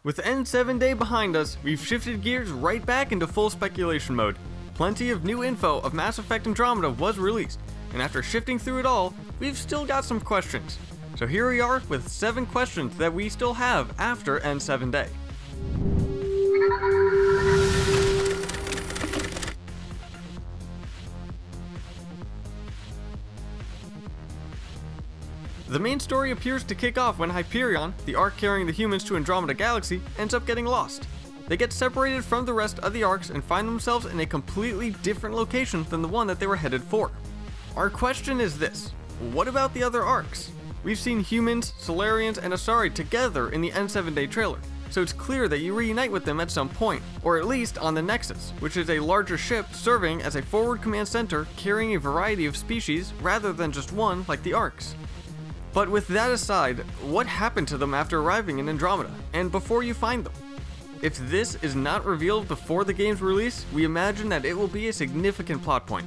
With N7 Day behind us, we've shifted gears right back into full speculation mode. Plenty of new info of Mass Effect Andromeda was released, and after shifting through it all, we've still got some questions. So here we are with 7 questions that we still have after N7 Day. The main story appears to kick off when Hyperion, the ark carrying the humans to Andromeda Galaxy, ends up getting lost. They get separated from the rest of the arks and find themselves in a completely different location than the one that they were headed for. Our question is this: what about the other arks? We've seen humans, Solarians, and Asari together in the N7 Day trailer, so it's clear that you reunite with them at some point, or at least on the Nexus, which is a larger ship serving as a forward command center carrying a variety of species rather than just one like the arks. But with that aside, what happened to them after arriving in Andromeda, and before you find them? If this is not revealed before the game's release, we imagine that it will be a significant plot point.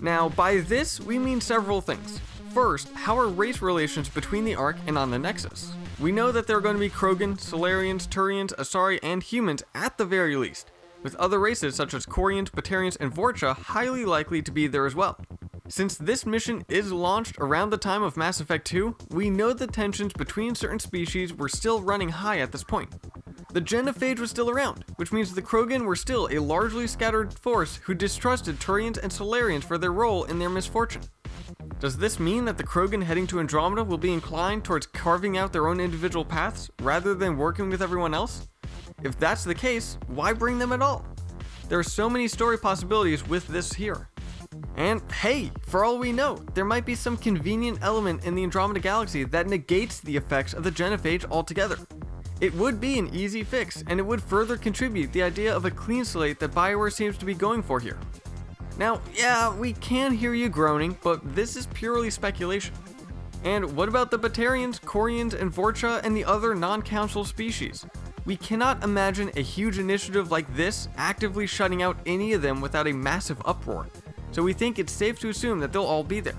Now, by this, we mean several things. First, how are race relations between the Ark and on the Nexus? We know that there are going to be Krogan, Solarians, Turians, Asari, and humans at the very least, with other races such as Quarians, Batarians, and Vorcha highly likely to be there as well. Since this mission is launched around the time of Mass Effect 2, we know the tensions between certain species were still running high at this point. The genophage was still around, which means the Krogan were still a largely scattered force who distrusted Turians and Solarians for their role in their misfortune. Does this mean that the Krogan heading to Andromeda will be inclined towards carving out their own individual paths rather than working with everyone else? If that's the case, why bring them at all? There are so many story possibilities with this here. And hey, for all we know, there might be some convenient element in the Andromeda Galaxy that negates the effects of the genophage altogether. It would be an easy fix, and it would further contribute the idea of a clean slate that BioWare seems to be going for here. Now, yeah, we can hear you groaning, but this is purely speculation. And what about the Batarians, Quarians, and Vorcha, and the other non-council species? We cannot imagine a huge initiative like this actively shutting out any of them without a massive uproar, so we think it's safe to assume that they'll all be there.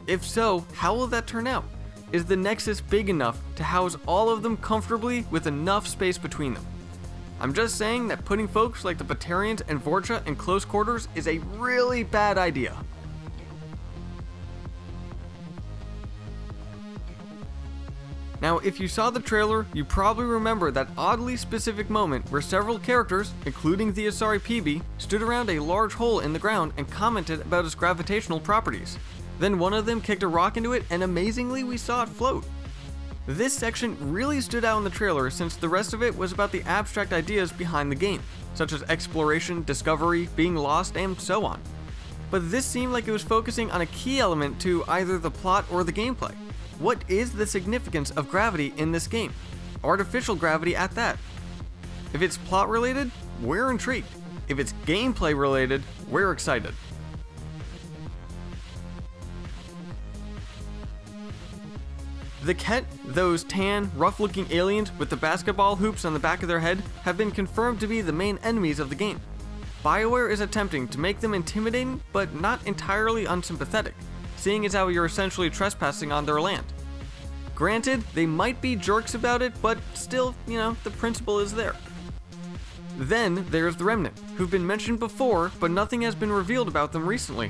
If so, how will that turn out? Is the Nexus big enough to house all of them comfortably with enough space between them? I'm just saying that putting folks like the Batarians and Vorcha in close quarters is a really bad idea. Now, if you saw the trailer, you probably remember that oddly specific moment where several characters, including the Asari PB, stood around a large hole in the ground and commented about its gravitational properties. Then one of them kicked a rock into it, and amazingly we saw it float. This section really stood out in the trailer since the rest of it was about the abstract ideas behind the game, such as exploration, discovery, being lost, and so on. But this seemed like it was focusing on a key element to either the plot or the gameplay. What is the significance of gravity in this game? Artificial gravity at that. If it's plot related, we're intrigued. If it's gameplay related, we're excited. The Ket, those tan, rough-looking aliens with the basketball hoops on the back of their head, have been confirmed to be the main enemies of the game. BioWare is attempting to make them intimidating, but not entirely unsympathetic, seeing as how you're essentially trespassing on their land. Granted, they might be jerks about it, but still, the principle is there. Then there's the Remnant, who've been mentioned before, but nothing has been revealed about them recently.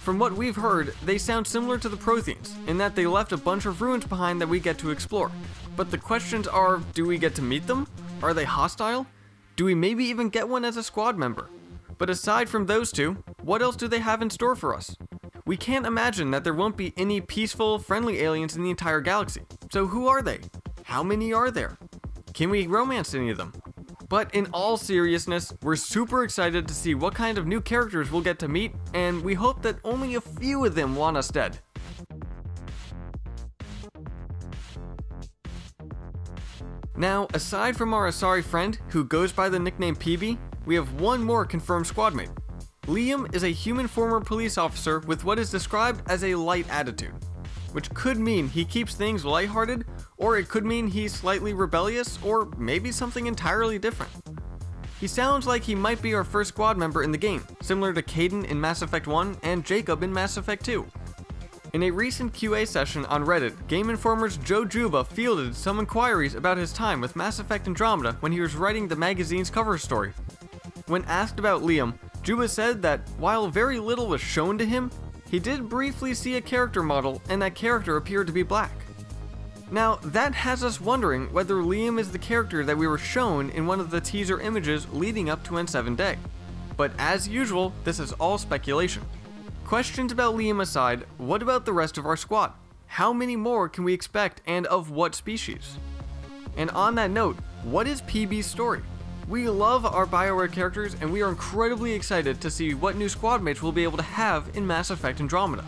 From what we've heard, they sound similar to the Protheans, in that they left a bunch of ruins behind that we get to explore. But the questions are, do we get to meet them? Are they hostile? Do we maybe even get one as a squad member? But aside from those two, what else do they have in store for us? We can't imagine that there won't be any peaceful, friendly aliens in the entire galaxy. So who are they? How many are there? Can we romance any of them? But in all seriousness, we're super excited to see what kind of new characters we'll get to meet, and we hope that only a few of them want us dead. Now, aside from our Asari friend, who goes by the nickname PB, we have one more confirmed squadmate. Liam is a human former police officer with what is described as a light attitude, which could mean he keeps things lighthearted, or it could mean he's slightly rebellious, or maybe something entirely different. He sounds like he might be our first squad member in the game, similar to Kaidan in Mass Effect 1 and Jacob in Mass Effect 2. In a recent QA session on Reddit, Game Informer's Joe Juba fielded some inquiries about his time with Mass Effect Andromeda when he was writing the magazine's cover story. When asked about Liam, Juba said that while very little was shown to him, he did briefly see a character model and that character appeared to be black. Now, that has us wondering whether Liam is the character that we were shown in one of the teaser images leading up to N7 Day. But as usual, this is all speculation. Questions about Liam aside, what about the rest of our squad? How many more can we expect and of what species? And on that note, what is PB's story? We love our BioWare characters and we are incredibly excited to see what new squad mates we'll be able to have in Mass Effect Andromeda.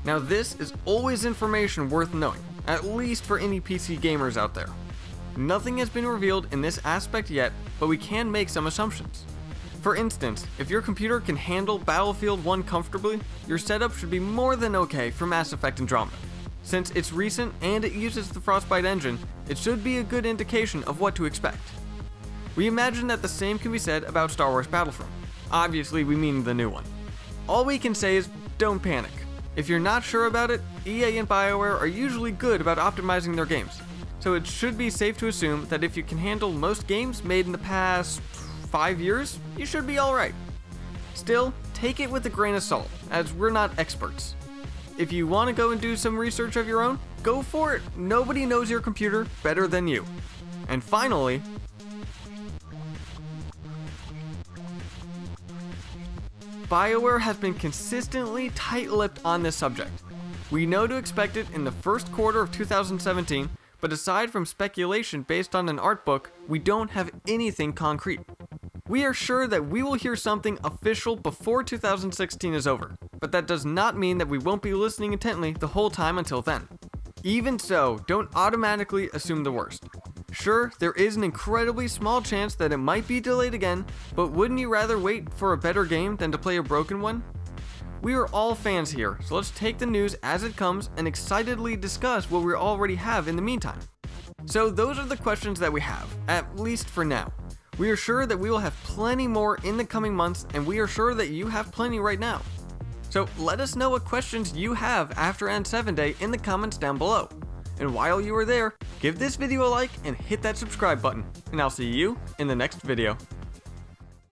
Now this is always information worth knowing, at least for any PC gamers out there. Nothing has been revealed in this aspect yet, but we can make some assumptions. For instance, if your computer can handle Battlefield 1 comfortably, your setup should be more than okay for Mass Effect Andromeda. Since it's recent and it uses the Frostbite engine, it should be a good indication of what to expect. We imagine that the same can be said about Star Wars Battlefront. Obviously, we mean the new one. All we can say is, don't panic. If you're not sure about it, EA and BioWare are usually good about optimizing their games. So it should be safe to assume that if you can handle most games made in the past 5 years, you should be alright. Still, take it with a grain of salt, as we're not experts. If you want to go and do some research of your own, go for it. Nobody knows your computer better than you. And finally, BioWare has been consistently tight-lipped on this subject. We know to expect it in the first quarter of 2017, but aside from speculation based on an art book, we don't have anything concrete. We are sure that we will hear something official before 2016 is over, but that does not mean that we won't be listening intently the whole time until then. Even so, don't automatically assume the worst. Sure, there is an incredibly small chance that it might be delayed again, but wouldn't you rather wait for a better game than to play a broken one? We are all fans here, so let's take the news as it comes and excitedly discuss what we already have in the meantime. So those are the questions that we have, at least for now. We are sure that we will have plenty more in the coming months, and we are sure that you have plenty right now. So let us know what questions you have after N7 Day in the comments down below. And while you are there, give this video a like and hit that subscribe button, and I'll see you in the next video.